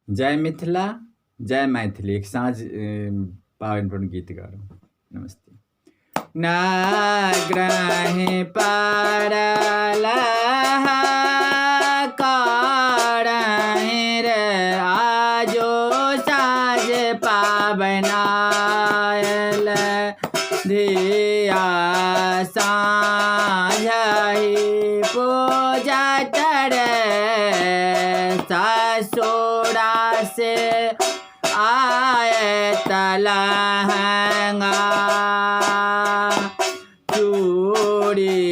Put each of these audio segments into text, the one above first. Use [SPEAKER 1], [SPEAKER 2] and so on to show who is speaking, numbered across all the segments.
[SPEAKER 1] जय मिथिला, जय मैथिली। एक साँझ पावनपूर्ण गीत गा रहा हूँ। नमस्ते। नाग्रहि परल करहि रे आजो साँझ पावनायल धिया साँझहि पूजा रे ससुरा से आए तलहंगा चूड़ी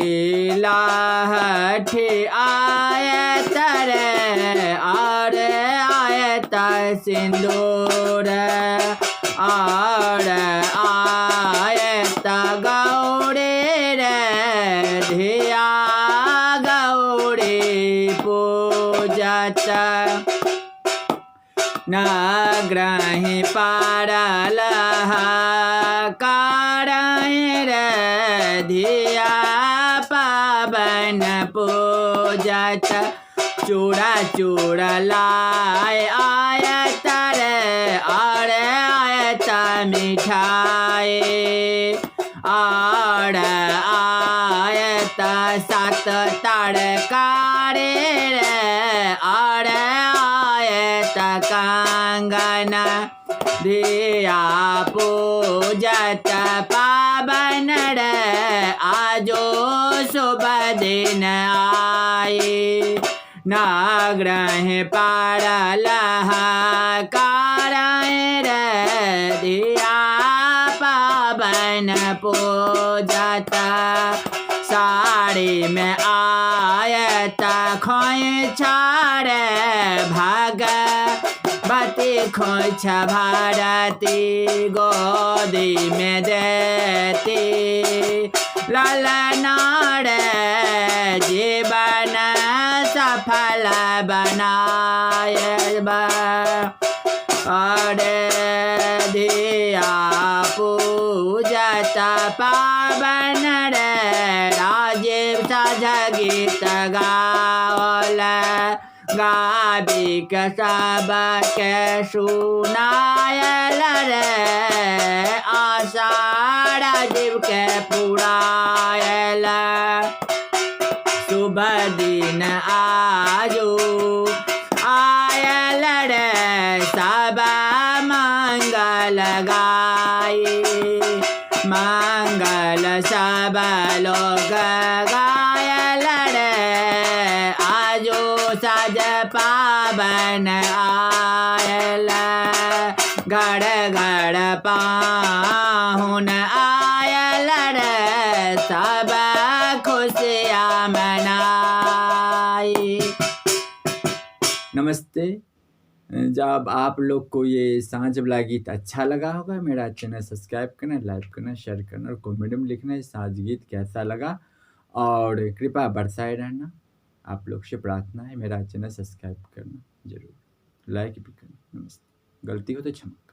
[SPEAKER 1] लाठी आए तरे और आए त सिंदूर और आए त गौरी रे धिया गौरी पूजत नाग्रहि परल करहि रे धिया पावन पूजत चूड़ा चूड़ा लाए आयत रे और आयत मिठाई और आयत सात तड़कारे रे और आयत कंगन धिया पूजत पावन रे आजो शुभ दिन आई नाग्रहि परल करहि रे धिया पावन पूजत साड़ी में आयत खोइछा रे भगवती खोइछ भारती गोदी में देती ललना रे जीवन सफल बनाए और धिया पूजत पावन रे राजीव साझा गीत गावल गाबी के सबके सुनायल रे आशा राजीव के पुरायल शुभ दिन आजो आयल रे सब मंगल गाई मंगल सब लोग गायल रे आजो सज पावन आयल घर घर पाहुन आयल रे सब खुशियाँ मनाई। नमस्ते। जब आप लोग को ये सांझ वाला गीत अच्छा लगा होगा, मेरा चैनल सब्सक्राइब करना, लाइक करना, शेयर करना और कमेंट में लिखना है सांझ गीत कैसा लगा और कृपया बरसाए रहना। आप लोग से प्रार्थना है मेरा चैनल सब्सक्राइब करना, जरूर लाइक भी करना। नमस्ते। गलती हो तो क्षमा।